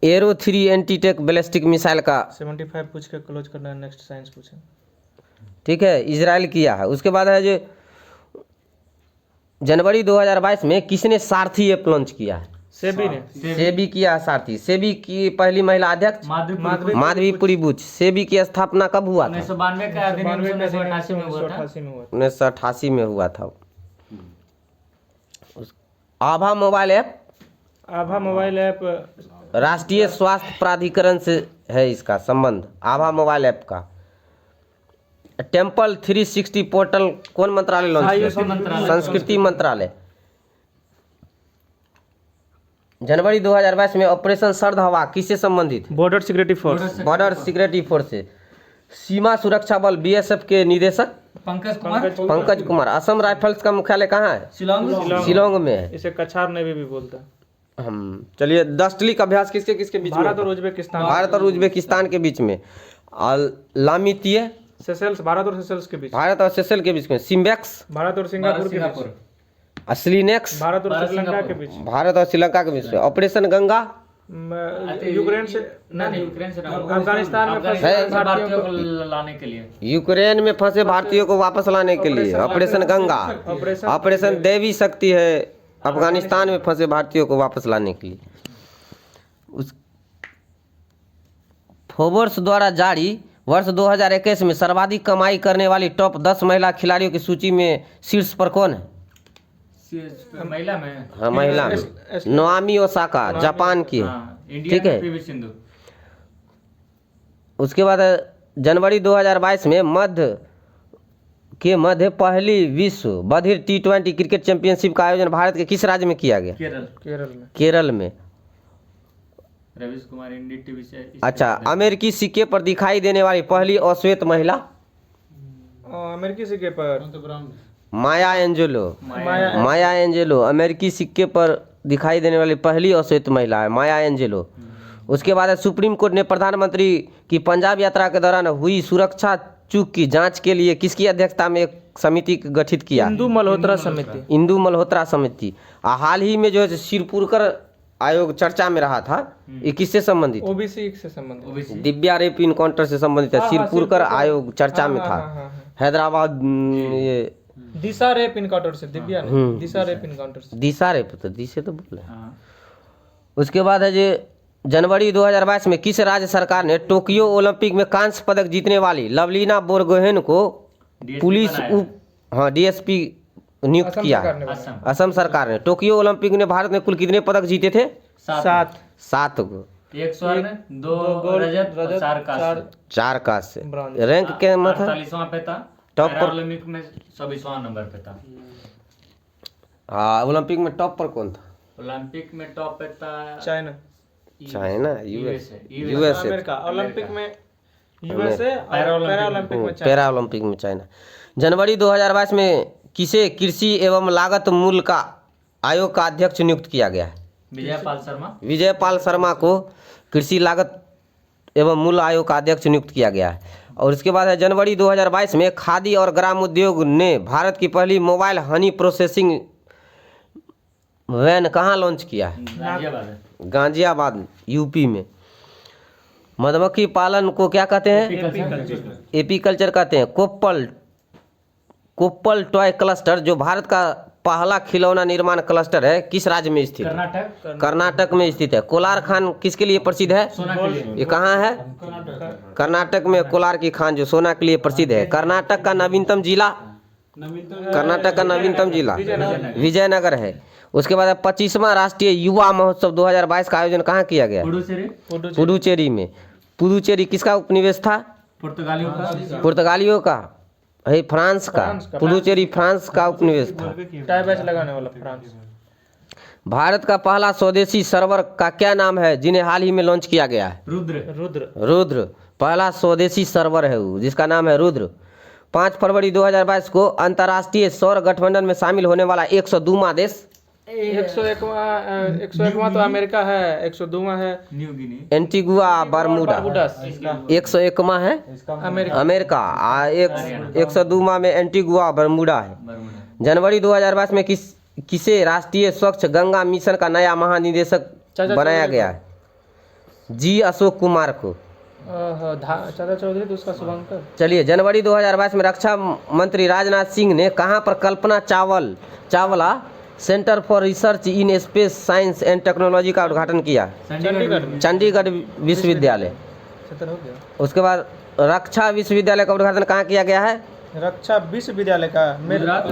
Arrow 3 anti tech ballistic missile का 75 पूछ के क्लोज करना है, नेक्स्ट साइंस पूछे, ठीक है। इजराइल किया है। उसके बाद है जो जनवरी 2022 में किसने सारथी ऐप लॉन्च किया है? सेबी किया है सारथी। सेबी की पहली महिला अध्यक्ष माधवीपुरी बुच। सेबी की स्थापना कब हुआ था? 1992 का अधिनियम 1988 में हुआ था। आभा मोबाइल ऐप राष्ट्रीय स्वास्थ्य प्राधिकरण से है इसका संबंध, आभा मोबाइल ऐप का। टेम्पल 360 पोर्टल कौन मंत्रालय लॉन्च किया? संस्कृति मंत्रालय। जनवरी 2022 में ऑपरेशन सर्द हवा किससे संबंधित? बॉर्डर सिक्योरिटी फोर्स से। सीमा सुरक्षा बल बीएसएफ के निदेशक पंकज कुमार। असम राइफल्स का मुख्यालय कहाँ है? शिलोंग में है। इसे कछार नेवी भी बोलता है। हम चलिए, दस्टली का अभ्यास किसके बीच में? भारत और उज्बेकिस्तान के बीच में। लामितीय सेशेल्स, भारत और सेशेल्स के बीच। भारत और सेशेल्स के बीच में। सिम्बेक्स भारत और सिंगापुर के बीच। अस्लिनेक्स भारत और श्रीलंका के बीच। भारत और श्रीलंका के बीच में। ऑपरेशन गंगा यूक्रेन से अफगानिस्तान में फंसे भारतीयों को लाने के लिए। यूक्रेन में फंसे भारतीयों को वापस लाने के लिए ऑपरेशन गंगा। ऑपरेशन देवी शक्ति है अफगानिस्तान में फंसे भारतीयों को वापस लाने के लिए। फोर्ब्स द्वारा जारी वर्ष 2021 में सर्वाधिक कमाई करने वाली टॉप 10 महिला खिलाड़ियों की सूची में शीर्ष पर कौन है? महिला में? हाँ, महिला में नोआमी ओसाका जापान की है, ठीक है। उसके बाद जनवरी 2022 में मध्य पहली विश्व बधिर T20 क्रिकेट चैंपियनशिप का आयोजन भारत के किस राज्य में किया गया? केरल में। रवीश कुमार इंडी टीवी से। अच्छा, अमेरिकी सिक्के पर दिखाई देने वाली पहली अश्वेत महिला? अमेरिकी सिक्के पर माया एंजेलो अमेरिकी सिक्के पर दिखाई देने वाली पहली अश्वेत महिला है, माया एंजेलो। उसके बाद सुप्रीम कोर्ट ने प्रधानमंत्री की पंजाब यात्रा के दौरान हुई सुरक्षा चूक की जांच के लिए किसकी अध्यक्षता में एक समिति गठित किया? इंदु मल्होत्रा समिति। हाल ही में जो है सिरपुरकर आयोग चर्चा में रहा था, ये किससे संबंधित? ओबीसी से संबंधित। दिव्या रेप इनकाउंटर से संबंधित है। सिरपुरकर आयोग चर्चा में था। हैदराबाद ये दिशा रेप इनकाउंटर से। दिव्या दिशा रेप इनकाउंटर से। दिशा तो बोले। उसके बाद है जो जनवरी 2022 में किस राज्य सरकार ने टोक्यो ओलंपिक में कांस्य पदक जीतने वाली लवलीना बोरगोहेन को पुलिस डीएसपी नियुक्त किया? असम सरकार ने। टोक्यो ओलंपिक में भारत ने कुल कितने पदक जीते थे? 7 को। 1 स्वर्ण, 2 रजत, 4 कांस्य। 4 कांस्य। ब्रॉन्ज। रैंक के मतलब 48वां पे था। टॉप पर- पैरालंपिक में 26वां नंबर पे था। हाँ, ओलंपिक में टॉप पर कौन था? ओलंपिक में टॉप पे था China, China, USA. USA, America. Olympic में यूएसए और पैरालंपिक पैरालंपिक में चाइना। पैरा ओलंपिक में चाइना। जनवरी 2022 में किसे कृषि एवं लागत मूल्य का आयोग का अध्यक्ष नियुक्त किया गया है? विजयपाल शर्मा। विजयपाल शर्मा को कृषि लागत एवं मूल्य आयोग का अध्यक्ष नियुक्त किया गया है। और इसके बाद है जनवरी 2022 में खादी और ग्राम उद्योग ने भारत की पहली मोबाइल हनी प्रोसेसिंग वैन कहाँ लॉन्च किया है? गाजियाबाद। गाजियाबाद, यूपी में। मधुमक्खी पालन को क्या कहते हैं? एपीकल्चर कहते हैं। कोप्पल टॉय क्लस्टर जो भारत का पहला खिलौना निर्माण क्लस्टर है किस राज्य में स्थित है? कर्नाटक। कर्नाटक में स्थित है। कोलार खान किसके लिए प्रसिद्ध है? सोना के लिए। ये कहाँ है? कर्नाटक में कोलार की खान जो सोना के लिए प्रसिद्ध है। कर्नाटक का नवीनतम जिला विजयनगर है। उसके बाद 25वां राष्ट्रीय युवा महोत्सव 2022 का आयोजन कहाँ किया गया? पुडुचेरी में। पुडुचेरी किसका उपनिवेश था? पुर्तगालियों का। पुर्तगालियों का है, फ्रांस का। पुडुचेरी फ्रांस का उपनिवेश था। टाई बैच लगाने वाला फ्रांस। भारत का पहला स्वदेशी सर्वर का क्या नाम है जिन्हें हाल ही में लॉन्च किया गया है? रुद्र पहला स्वदेशी सर्वर है वो, जिसका नाम है रुद्र। 5 फरवरी 2022 को अंतर्राष्ट्रीय सौर गठबंधन में शामिल होने वाला 102वां देश 101वां तो अमेरिका है, 102वां है न्यू गिनी। Antigua Bermuda. 101वां है अमेरिका। 102वां में एंटीगुआ बरमूडा है। जनवरी 2022 में किसे राष्ट्रीय स्वच्छ गंगा मिशन का नया महानिदेशक बनाया गया है? जी अशोक कुमार को। चाचा चौधरी तो उसका शुभंकर। चलिए, जनवरी 2022 में रक्षा मंत्री राजनाथ सिंह ने कहाँ पर Kalpana Chawla centre for research in space science and technology का उद्घाटन किया? चंडीगढ़ विश्वविद्यालय। उसके बाद रक्षा विश्वविद्यालय का उद्घाटन कहाँ किया गया है? रक्षा विश्वविद्यालय का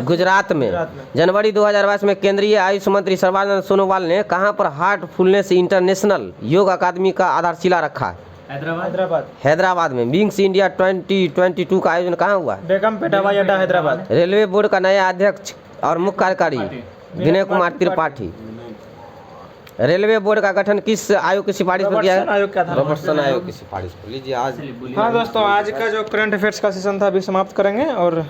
गुजरात में। जनवरी 2022 में केंद्रीय आयुष मंत्री सर्बानंद सोनोवाल ने कहाँ पर हार्टफुलनेस इंटरनेशनल योग अकादमी का आधारशिला रखा है? हैदराबाद में। विंग्स इंडिया 2022 का आयोजन कहाँ हुआ? बेगमपेट हवाई अड्डा, हैदराबाद। रेलवे बोर्ड का नया अध्यक्ष और मुख्य कार्यकारी विनय कुमार त्रिपाठी। रेलवे बोर्ड का गठन किस आयोग की सिफारिश पर किया है? रॉबर्टसन आयोग की सिफारिश पर। लीजिए आज। हाँ दोस्तों, आज का जो करंट अफेयर्स का सेशन था अभी समाप्त करेंगे और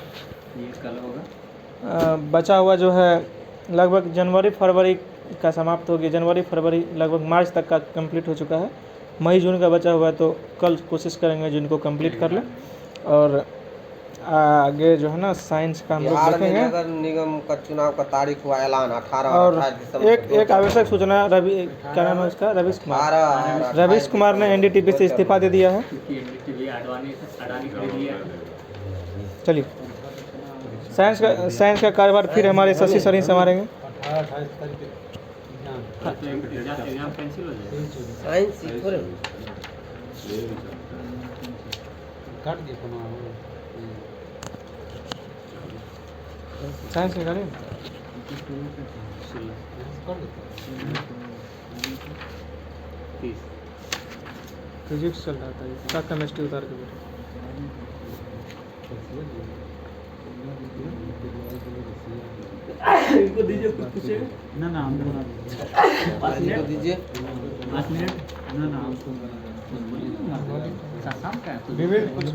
बचा हुआ जो है लगभग जनवरी फरवरी का समाप्त हो गया। जनवरी फरवरी लगभग मार्च तक का कंप्लीट हो चुका है। मई जून का बचा हुआ है तो कल कोशिश करेंगे जिनको कंप्लीट कर लें। और आगे जो है ना साइंस का हम लोग देखेंगे। नगर निगम का चुनाव का तारीख हुआ ऐलान 18 और 28 दिसंबर। एक आवश्यक सूचना, क्या नाम है उसका? रवीश कुमार ने एनडीटीवी से इस्तीफा दे दिया है। चलिए, साइंस का कारोबार फिर हमारे शशि सर ही संभालेंगे। साइंस निकालिए। फिजिक्स चल रहा था, इसका केमिस्ट्री उतार के बैठे। ना ना हमको दीजिए। विविध कुछ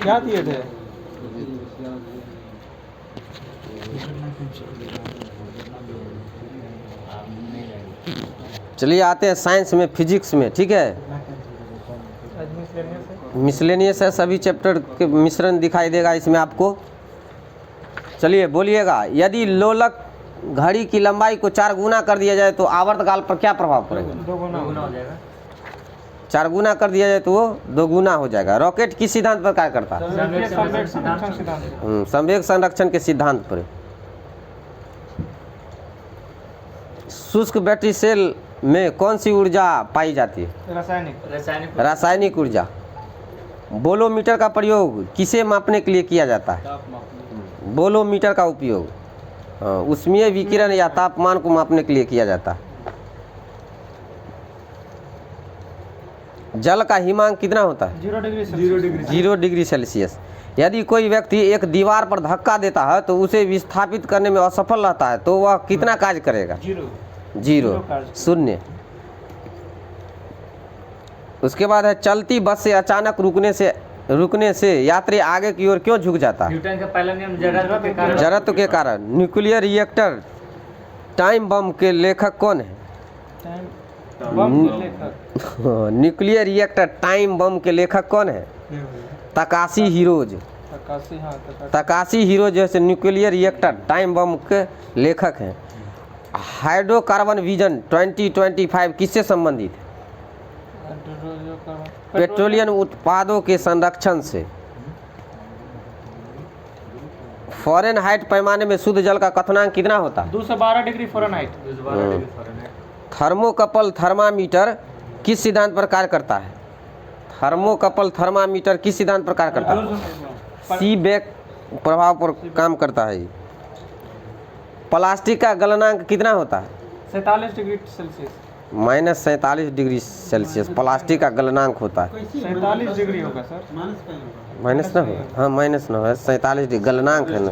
क्या दिए थे? चलिए आते हैं साइंस में, फिजिक्स में। ठीक है, मिसलेनियस है, सभी चैप्टर के मिश्रण दिखाई देगा इसमें आपको। चलिए बोलिएगा, यदि लोलक घड़ी की लंबाई को 4 गुना कर दिया जाए तो आवर्तकाल पर क्या प्रभाव पड़ेगा? 2 गुना हो जाएगा। 4 गुना कर दिया जाए तो वो 2 गुना हो जाएगा। रॉकेट किस सिद्धांत पर कार्य करता है? संवेग संरक्षण के सिद्धांत पर। शुष्क बैटरी सेल में कौन सी ऊर्जा पाई जाती है? रासायनिक ऊर्जा। बोलोमीटर का प्रयोग किसे मापने के लिए किया जाता है? बोलोमीटर का उपयोग ऊष्मीय विकिरण या तापमान को मापने के लिए किया जाता है। जल का हिमांक कितना होता है? 0 डिग्री सेल्सियस। यदि कोई व्यक्ति एक दीवार पर धक्का देता है तो उसे विस्थापित करने में असफल रहता है तो वह कितना कार्य करेगा? 0, शून्य। उसके बाद है चलती बस से अचानक रुकने से यात्री आगे की ओर क्यों झुक जाता है? न्यूटन का पहला नियम जड़त्व के कारण। जड़त्व के कारण। न्यूक्लियर रिएक्टर टाइम बम के लेखक कौन है? न्यूक्लियर रिएक्टर टाइम बम के लेखक कौन है? Takeshi heroes. तकाशी हिरोज जैसे न्यूक्लियर रिएक्टर टाइम बम के लेखक हैं। हाइड्रोकार्बन विजन 2025 किससे संबंधित है? पेट्रोलियम उत्पादों के संरक्षण से। फ़ारेनहाइट पैमाने में शुद्ध जल का क्वथनांक कितना होता है? 212 डिग्री फ़ारेनहाइट। थर्मोकपल थर्मामीटर किस सिद्धांत पर कार्य करता है? थर्मोकपल थर्मामीटर किस सिद्धांत पर कार्य करता है? सीबेक प्रभाव पर काम करता है। प्लास्टिक का गलनांक कितना होता है? 47 degree Celsius. -47 degree Celsius plastic का गलनांक होता है। 47 डिग्री होगा सर। माइनस ना होगा? हाँ माइनस ना है, 47 डिग्री गलनांक है ना।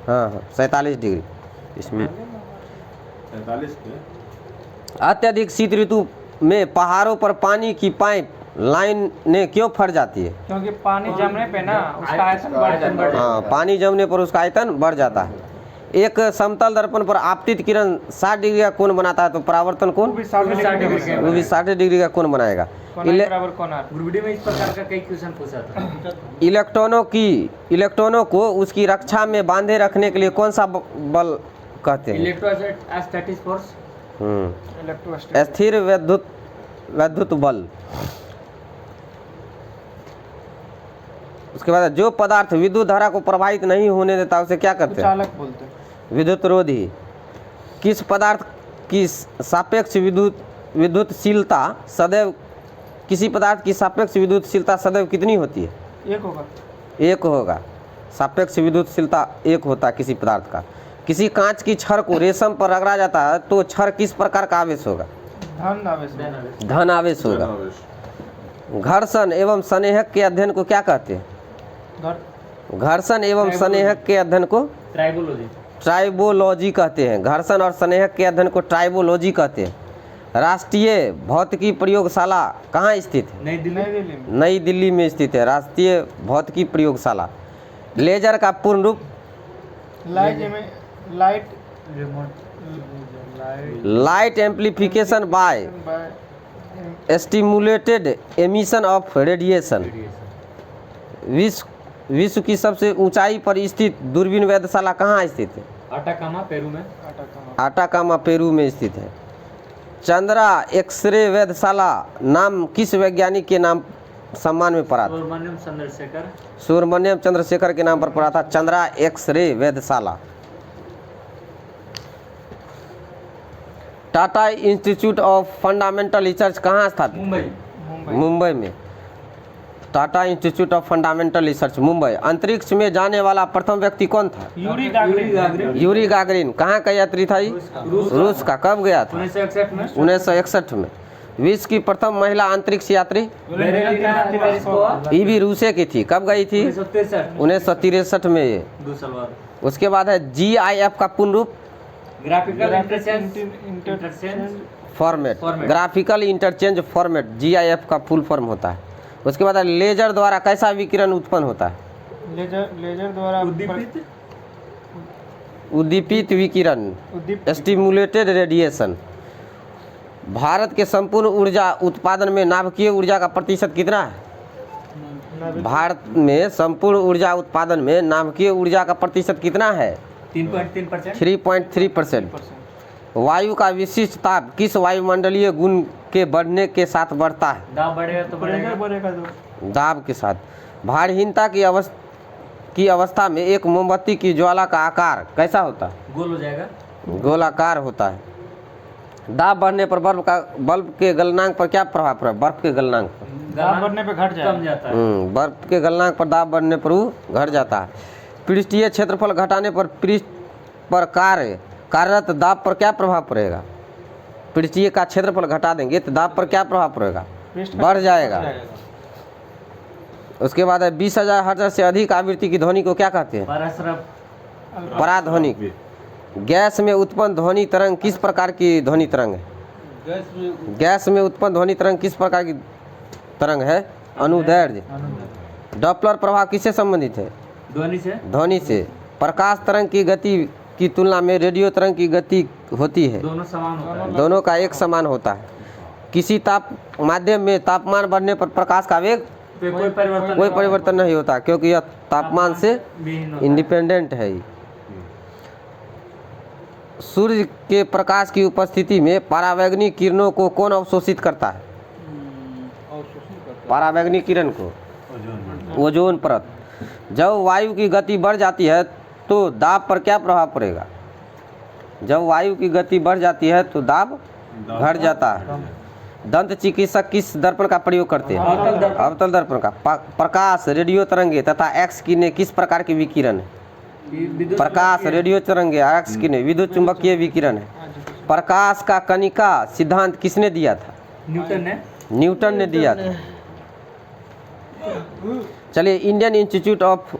हाँ 47 डिग्री इसमें। अत्यधिक शीत ऋतु में पहाड़ों पर पानी की पाइप लाइन ने क्यों फट जाती है? क्योंकि पानी जमने पे ना उसका आयतन बढ़ जाता है। हाँ पानी जमने पर उसका आयतन बढ़ जाता है। एक समतल दर्पण पर आपतित किरण 60 डिग्री का कोण बनाता है तो परावर्तन कोण? वो भी 60 डिग्री का कोण बनाएगा। गुरुविडी में इस प्रकार का कई क्वेश्चन पूछा था। इलेक्ट्रॉनों को उसकी रक्षा में बांधे रखने के लिए कौन सा बल कहते हैं? Electrostatic force. स्थिर वैद्युत बल। उसके बाद जो पदार्थ विद्युत धारा को प्रभावित नहीं होने देता उसे क्या कहते हैं? चालक बोलते हैं। विद्युत रोधी। किस पदार्थ की सापेक्ष विद्युतशीलता सदैव किसी पदार्थ की सापेक्ष विद्युतशीलता सदैव कितनी होती है? 1 होगा। सापेक्ष विद्युतशीलता 1 होता है किसी पदार्थ का। किसी कांच की छड़ को रेशम पर रगड़ा जाता है तो छड़ किस प्रकार का आवेश होगा? धन आवेश होगा। घर्षण एवं स्नेहक के अध्ययन को क्या कहते हैं? घर्षण एवं स्नेहक के अध्ययन को ट्राइबोलॉजी कहते हैं। घर्षण और स्नेहक के अध्ययन को ट्राइबोलॉजी कहते हैं। राष्ट्रीय भौतिकी प्रयोगशाला कहाँ स्थित है? नई दिल्ली में स्थित है राष्ट्रीय भौतिकी प्रयोगशाला। लेजर का पूर्ण रूप? Light amplification by stimulated emission of radiation. विश्व की सबसे ऊंचाई पर स्थित दूरबीन वेधशाला कहाँ स्थित है? आटाकामा पेरू में स्थित है। चंद्रा एक्सरे वेधशाला नाम किस वैज्ञानिक के नाम सम्मान में पड़ा था? सुब्रमण्यम चंद्रशेखर के नाम पर पड़ा था चंद्रा एक्सरे वेधशाला। Tata institute of fundamental research कहाँ स्थापित? मुंबई में। Tata institute of fundamental research Mumbai. अंतरिक्ष में जाने वाला प्रथम व्यक्ति कौन था? Yuri Gagarin. कहाँ का यात्री था? रूस का। कब गया था? 1961 में। विश्व की प्रथम महिला अंतरिक्ष यात्री? ये भी रूसे की थी। कब गई थी? 1963 में। ये 2 साल बाद। उसके बाद है GIF का पूर्ण रूप? Graphical interchange format. Graphical interchange format GIF का फुल फॉर्म होता है। उसके बाद लेजर द्वारा कैसा विकिरण उत्पन्न होता है? लेजर द्वारा उद्दीपित विकिरण स्टिमुलेटेड रेडिएशन। भारत के संपूर्ण ऊर्जा उत्पादन में नाभिकीय ऊर्जा का प्रतिशत कितना है? भारत में संपूर्ण ऊर्जा उत्पादन में नाभिकीय ऊर्जा का प्रतिशत कितना है? 3.3%। वायु का विशिष्ट ताप किस वायुमंडलीय गुण के बढ़ने के साथ बढ़ता है? दाब बढ़ेगा तो बढ़ेगा। दाब के साथ। भारहीनता की अवस्था में एक मोमबत्ती की ज्वाला का आकार कैसा होता है? गोल हो जाएगा। गोलाकार होता है। दाब बढ़ने पर बल्ब के गलनांक पर क्या प्रभाव पड़ा? बर्फ के गलनांक पर दाब बढ़ने पे घट जाता है। बर्फ के गलनांक पर दाब बढ़ने पर वो घट जाता है। पृष्ठीय क्षेत्रफल घटाने पर पृष्ठ पर कार्यरत दाब पर क्या प्रभाव पड़ेगा? पृष्ठीय का क्षेत्रफल घटा देंगे तो दाब पर क्या प्रभाव पड़ेगा? बढ़ जाएगा। उसके बाद है 20,000 हर्ट्ज से अधिक आवृत्ति की ध्वनि को क्या कहते हैं? पराध्वनिक। गैस में उत्पन्न ध्वनि तरंग किस प्रकार की ध्वनि तरंग है? गैस में उत्पन्न ध्वनि तरंग किस प्रकार की तरंग है? अनुदैर्ध्य। डॉपलर प्रभाव किससे संबंधित है? ध्वनि से। प्रकाश तरंग की गति की तुलना में रेडियो तरंग की गति होती है, दोनों समान होता है। दोनों का एक समान होता है। किसी माध्यम में तापमान बढ़ने पर प्रकाश का वेग कोई परिवर्तन नहीं होता, क्योंकि यह तापमान से इंडिपेंडेंट है। सूर्य के प्रकाश की उपस्थिति में परावैंगनिक किरणों को कौन अवशोषित करता है? परावैंगनिक किरण को ओजोन परत। जब वायु की गति बढ़ जाती है तो दाब पर क्या प्रभाव पड़ेगा? जब वायु की गति बढ़ जाती है तो दाब घट जाता है। दंत चिकित्सक किस दर्पण का प्रयोग करते हैं? अवतल दर्पण का। प्रकाश, रेडियो तरंगे तथा एक्स किरणें किस प्रकार की विकिरण है? प्रकाश, रेडियो तरंगे, एक्स किरणें विद्युत चुंबकीय विकिरण है। प्रकाश का कणिका सिद्धांत किसने दिया था? न्यूटन ने दिया था। चलिए, Indian institute of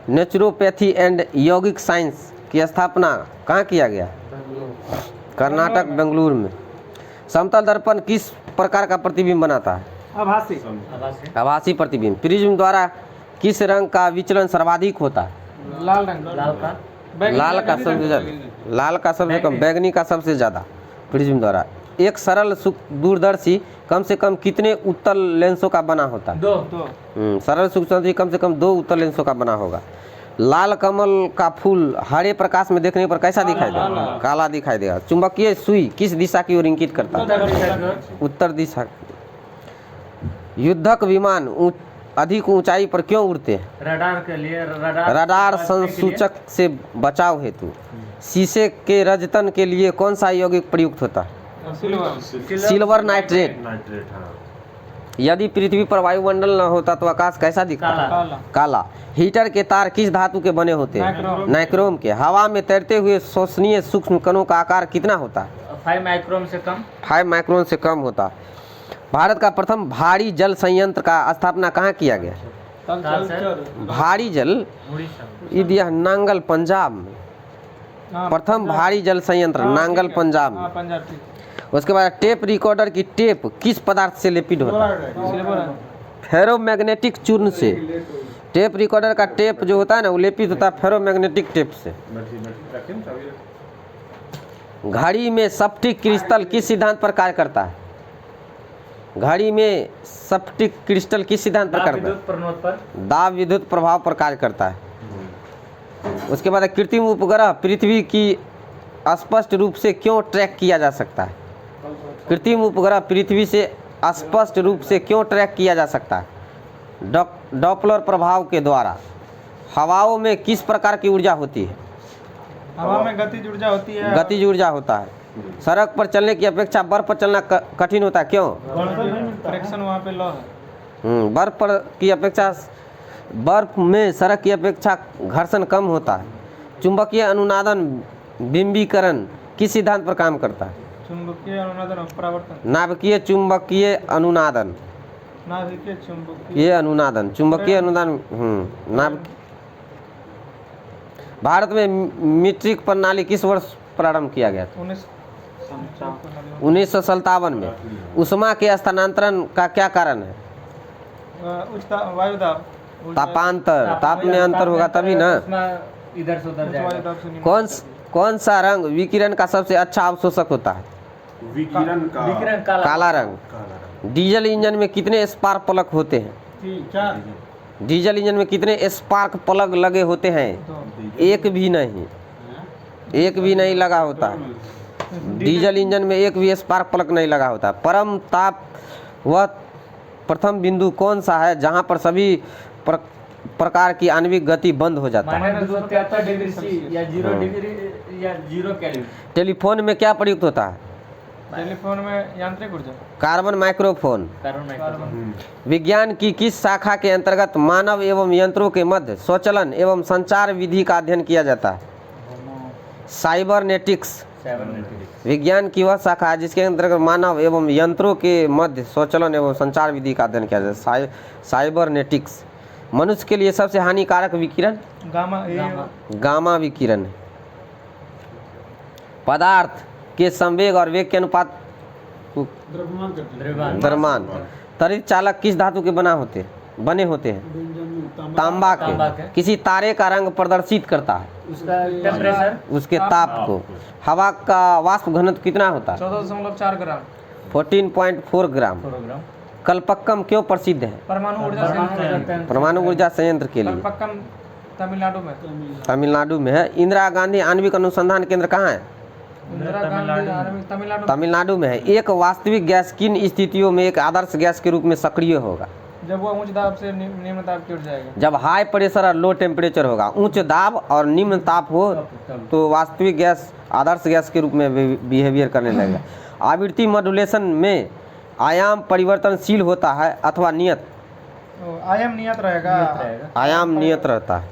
naturopathy and यौगिक साइंस की स्थापना कहाँ किया गया? कर्नाटक, बेंगलुरु में। समतल दर्पण किस प्रकार का प्रतिबिंब बनाता है? आभासी प्रतिबिंब। प्रिज्म द्वारा किस रंग का विचलन सर्वाधिक होता है? लाल रंग। लाल का सबसे ज्यादा, लाल का सबसे कम, बैगनी का सबसे ज्यादा प्रिज्म द्वारा। एक सरल दूरदर्शी कम से कम कितने उत्तल लेंसों का बना होता है? 2। सरल सूक्ष्मदर्शी कम से कम 2 उत्तल लेंसों का बना होगा। लाल कमल का फूल हरे प्रकाश में देखने पर कैसा दिखाई देगा? काला दिखाई देगा। चुंबकीय सुई किस दिशा की ओर इंगित करता है? उत्तर दिशा। युद्धक विमान अधिक ऊंचाई पर क्यों उड़ते हैं? रडार के लिए। रडार संसूचक से बचाव हेतु। शीशे के रजतन के लिए कौन सा यौगिक प्रयुक्त होता है? Silver nitrate. यदि पृथ्वी पर वायुमंडल न होता तो आकाश कैसा दिखता? काला। हीटर के तार किस धातु के बने होते हैं? नाइक्रोम के। हवा में तैरते हुए शोषणीय सूक्ष्म कणों का आकार कितना होता है? 5 माइक्रोन से कम। 5 माइक्रोन से कम होता है। भारत का प्रथम भारी जल संयंत्र का स्थापना कहाँ किया गया? भारी जल यह नांगल, पंजाब में। प्रथम भारी जल संयंत्र नांगल, पंजाब में। उसके बाद टेप रिकॉर्डर की टेप किस पदार्थ से लेपित होता है? फेरोमैग्नेटिक चूर्ण से। टेप रिकॉर्डर का टेप जो होता है ना, वो लेपित होता है फेरोमैग्नेटिक टेप से। घड़ी में स्फटिक क्रिस्टल किस सिद्धांत पर कार्य करता है? घड़ी में स्फटिक क्रिस्टल किस सिद्धांत पर करता है? दाब विद्युत प्रभाव पर कार्य करता है। उसके बाद कृत्रिम उपग्रह पृथ्वी की स्पष्ट रूप से क्यों ट्रैक किया जा सकता है? कृत्रिम उपग्रह पृथ्वी से स्पष्ट रूप से क्यों ट्रैक किया जा सकता है? डॉपलर प्रभाव के द्वारा। हवाओं में किस प्रकार की ऊर्जा होती है? हवा में गतिज ऊर्जा होती है। गतिज ऊर्जा होता है। सड़क पर चलने की अपेक्षा बर्फ पर चलना कठिन होता है, क्यों? फ्रिक्शन वहाँ पे लो है। बर्फ पर की अपेक्षा, बर्फ में सड़क की अपेक्षा घर्षण कम होता है। चुंबकीय अनुनादन बिंबीकरण किस सिद्धांत पर काम करता है? चुंबकीय अनुनादन परावर्तन। नाभिकीय चुंबकीय अनुनादन। नाभिकीय चुंबकीय ये अनुनादन, चुंबकीय अनुनादन। भारत में मीट्रिक प्रणाली किस वर्ष प्रारंभ किया गया था? 1957 में। उष्मा के स्थानांतरण का क्या कारण है? वायुदाब, तापांतर। ताप में अंतर होगा तभी ना। इधर से उधर जाएगा। कौन सा रंग विकिरण का सबसे अच्छा अवशोषक होता है? विकिरण काला रंग। डीजल इंजन में कितने स्पार्क प्लग होते हैं? 4। डीजल इंजन में कितने स्पार्क प्लग लगे होते हैं? एक भी नहीं, एक भी नहीं लगा होता है। डीजल इंजन में एक भी स्पार्क प्लग नहीं लगा होता। परम ताप वह प्रथम बिंदु कौन सा है जहां पर सभी प्रकार की आणविक गति बंद हो जाता है? -273 डिग्री सी या 0 डिग्री या 0 केल्विन। टेलीफोन में क्या प्रयुक्त होता है? टेलीफोन में यांत्रिक ऊर्जा। Carbon microphone. विज्ञान की किस शाखा के अंतर्गत मानव एवं यंत्रों के मध्य स्वचलन एवं संचार विधि का अध्ययन किया जाता है? साइबरनेटिक्स। विज्ञान की वह शाखा है जिसके अंतर्गत मानव एवं यंत्रों के मध्य स्वचालन एवं संचार विधि का अध्ययन किया जाता है। साइबरनेटिक्स। मनुष्य के लिए सबसे हानिकारक विकिरण गामा विकिरण है। पदार्थ के संवेग और वेग के अनुपात द्रव्यमान। त्वरित चालक किस धातु के बने होते हैं? तांबा के। किसी तारे का रंग प्रदर्शित करता है उसके ताप को। हवा का वाष्प घनत्व कितना होता है? 14.4 ग्राम। 14.4 ग्राम। कल्पक्कम क्यों प्रसिद्ध है? परमाणु ऊर्जा संयंत्र के लिए। कल्पक्कम तमिलनाडु में। तमिलनाडु में है। इंदिरा गांधी आणविक अनुसंधान केंद्र कहाँ है? तमिलनाडु में है। एक वास्तविक गैस किन स्थितियों में एक आदर्श गैस के रूप में सक्रिय होगा? जब वो उच्च दाब से निम्न दाब की ओर जाएगा। जब हाई प्रेशर और लो टेम्परेचर होगा। उच्च दाब और निम्न ताप हो तो वास्तविक गैस आदर्श गैस के रूप में बिहेवियर करने लगेगा। आवृत्ति मॉड्यूलेशन में आयाम परिवर्तनशील होता है अथवा नियत? आयाम नियत रहेगा। आयाम नियत रहता है।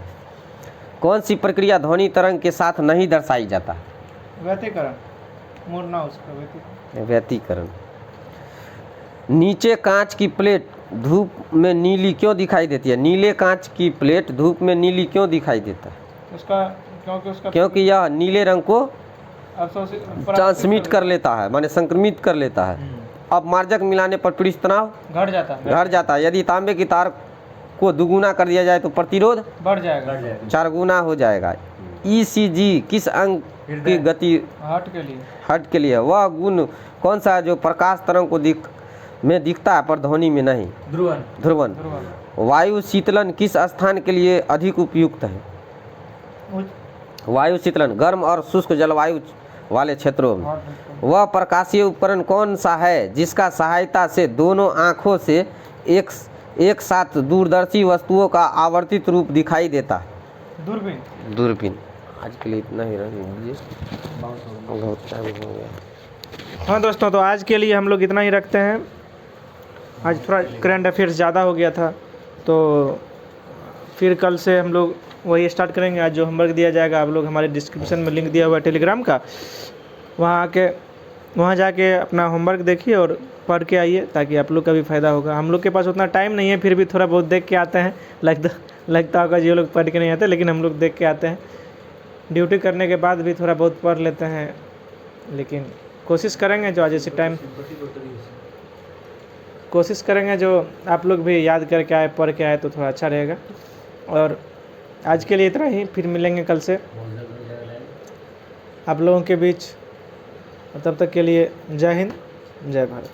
कौन सी प्रक्रिया ध्वनि तरंग के साथ नहीं दर्शाई जाता? व्यतिकरण। मुड़ना उसका व्यतिकरण। नीचे कांच की प्लेट धूप में नीली क्यों दिखाई देती है? नीले कांच की प्लेट धूप में नीली क्यों दिखाई देता है? क्योंकि यह नीले रंग को ट्रांसमिट कर लेता है, माने संक्रमित कर लेता है। अब मार्जक मिलाने पर पृष्ठ तनाव घट जाता है। यदि तांबे की तार को दुगुना कर दिया जाए तो प्रतिरोध बढ़ जाएगा, 4 गुना हो जाएगा। ECG किस अंग की गति हट के लिए? वह गुण कौन सा है जो प्रकाश तरंग को दिखता है पर ध्वनि में नहीं? ध्रुवन। वायु शीतलन किस स्थान के लिए अधिक उपयुक्त है? वायु शीतलन गर्म और शुष्क जलवायु वाले क्षेत्रों में। वह प्रकाशीय उपकरण कौन सा है जिसका सहायता से दोनों आँखों से एक साथ दूरदर्शी वस्तुओं का आवर्तित रूप दिखाई देता है? दूरबीन। आज के लिए इतना ही रह दीजिए, बहुत टाइम हो गया। हाँ दोस्तों, तो आज के लिए हम लोग इतना ही रखते हैं। आज थोड़ा करंट अफेयर्स ज़्यादा हो गया था, तो फिर कल से हम लोग वही स्टार्ट करेंगे। आज जो होमवर्क दिया जाएगा, आप लोग हमारे डिस्क्रिप्शन में लिंक दिया हुआ है टेलीग्राम का, वहाँ जाके अपना होमवर्क देखिए और पढ़ के आइए, ताकि आप लोग का भी फ़ायदा होगा। हम लोग के पास उतना टाइम नहीं है, फिर भी थोड़ा बहुत देख के आते हैं। लगता होगा जो लोग पढ़ के नहीं आते, लेकिन हम लोग देख के आते हैं। ड्यूटी करने के बाद भी थोड़ा बहुत पढ़ लेते हैं, लेकिन कोशिश करेंगे जो आप लोग भी याद करके आए, पढ़ के आए, तो थोड़ा अच्छा रहेगा। और आज के लिए इतना ही, फिर मिलेंगे कल से आप लोगों के बीच। तब तक के लिए जय हिंद, जय भारत।